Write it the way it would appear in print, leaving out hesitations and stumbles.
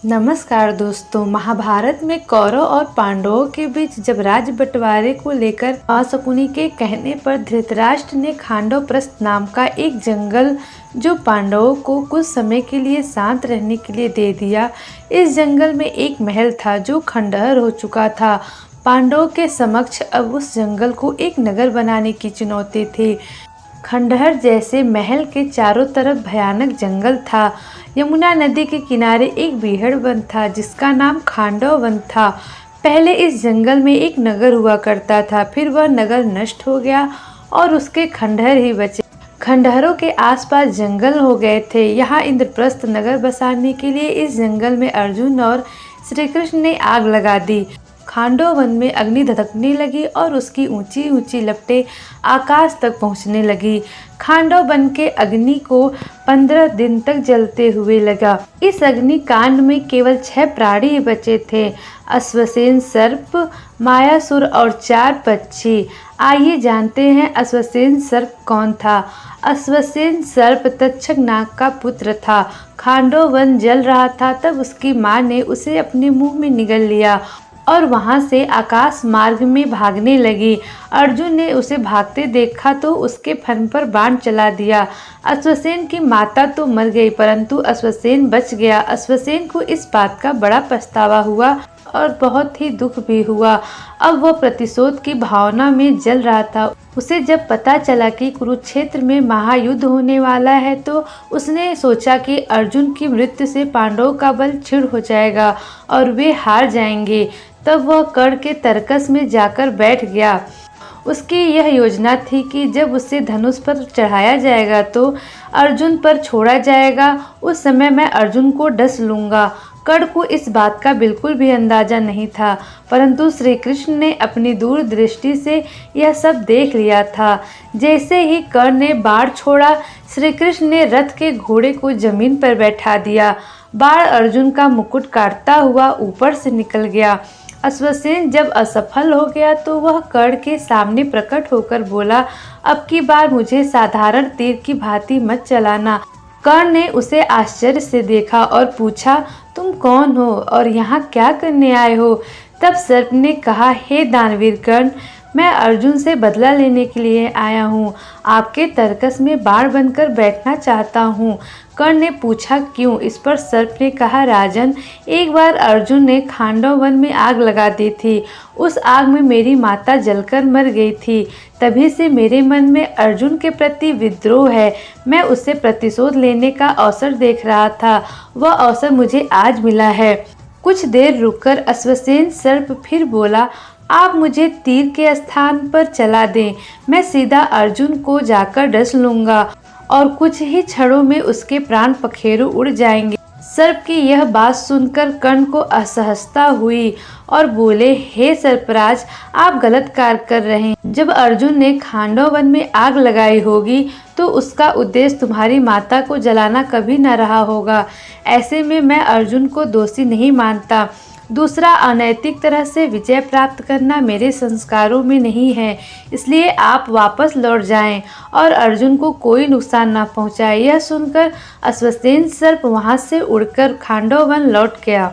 नमस्कार दोस्तों। महाभारत में कौरव और पांडवों के बीच जब राज्य बंटवारे को लेकर शकुनी के कहने पर धृतराष्ट्र ने खांडवप्रस्थ नाम का एक जंगल जो पांडवों को कुछ समय के लिए शांत रहने के लिए दे दिया। इस जंगल में एक महल था जो खंडहर हो चुका था। पांडवों के समक्ष अब उस जंगल को एक नगर बनाने की चुनौती थी। खंडहर जैसे महल के चारों तरफ भयानक जंगल था। यमुना नदी के किनारे एक बीहड़ वन था जिसका नाम खांडव वन था। पहले इस जंगल में एक नगर हुआ करता था, फिर वह नगर नष्ट हो गया और उसके खंडहर ही बचे। खंडहरों के आसपास जंगल हो गए थे। यहाँ इंद्रप्रस्थ नगर बसाने के लिए इस जंगल में अर्जुन और श्री कृष्ण ने आग लगा दी। खांडव वन में अग्नि धधकने लगी और उसकी ऊंची ऊंची लपटें आकाश तक पहुंचने लगी। खांडव वन के अग्नि को 15 दिन तक जलते हुए लगा। इस अग्नि कांड में केवल 6 प्राणी ही बचे थे, अश्वसेन सर्प, मायासुर और 4 पक्षी। आइए जानते हैं अश्वसेन सर्प कौन था। अश्वसेन सर्प तक्षक नाग का पुत्र था। खांडव वन जल रहा था तब उसकी मां ने उसे अपने मुंह में निगल लिया और वहां से आकाश मार्ग में भागने लगी। अर्जुन ने उसे भागते देखा तो उसके फन पर बाण चला दिया। अश्वसेन की माता तो मर गई परंतु अश्वसेन बच गया। अश्वसेन को इस बात का बड़ा पछतावा हुआ और बहुत ही दुख भी हुआ। अब वह प्रतिशोध की भावना में जल रहा था। उसे जब पता चला कि कुरुक्षेत्र में महायुद्ध होने वाला है तो उसने सोचा कि अर्जुन की मृत्यु से पांडवों का बल क्षीण हो जाएगा और वे हार जाएंगे। तब वह कर्ण के तरकस में जाकर बैठ गया। उसकी यह योजना थी कि जब उसे धनुष पर चढ़ाया जाएगा तो अर्जुन पर छोड़ा जाएगा। उस समय मैं अर्जुन को डस लूँगा। कर्ण को इस बात का बिल्कुल भी अंदाजा नहीं था, परंतु श्री कृष्ण ने अपनी दूरदृष्टि से यह सब देख लिया था। जैसे ही कर्ण ने बाण छोड़ा, श्री कृष्ण ने रथ के घोड़े को जमीन पर बैठा दिया। बाण अर्जुन का मुकुट काटता हुआ ऊपर से निकल गया। अश्वसेन जब असफल हो गया तो वह कर्ण के सामने प्रकट होकर बोला, अब की बार मुझे साधारण तीर की भांति मत चलाना। कर्ण ने उसे आश्चर्य से देखा और पूछा, तुम कौन हो और यहाँ क्या करने आए हो? तब सर्प ने कहा, हे दानवीर कर्ण, मैं अर्जुन से बदला लेने के लिए आया हूँ। आपके तरकस में बाण बनकर बैठना चाहता हूँ। कर्ण ने पूछा, क्यों? इस पर सर्प ने कहा, राजन, एक बार अर्जुन ने खांडव वन में आग लगा दी थी। उस आग में मेरी माता जलकर मर गई थी। तभी से मेरे मन में अर्जुन के प्रति विद्रोह है। मैं उससे प्रतिशोध लेने का अवसर देख रहा था। वह अवसर मुझे आज मिला है। कुछ देर रुककर अश्वसेन सर्प फिर बोला, आप मुझे तीर के स्थान पर चला दें। मैं सीधा अर्जुन को जाकर डस लूँगा और कुछ ही क्षणों में उसके प्राण पखेरु उड़ जाएंगे। सर्प की यह बात सुनकर कर्ण को असहजता हुई और बोले, हे सर्पराज, आप गलत कार्य कर रहे हैं। जब अर्जुन ने खांडव वन में आग लगाई होगी तो उसका उद्देश्य तुम्हारी माता को जलाना कभी न रहा होगा। ऐसे में मैं अर्जुन को दोषी नहीं मानता। दूसरा, अनैतिक तरह से विजय प्राप्त करना मेरे संस्कारों में नहीं है, इसलिए आप वापस लौट जाएं और अर्जुन को कोई नुकसान न पहुंचाएं। यह सुनकर अश्वसेन सर्प वहां से उड़कर खांडव वन लौट गया।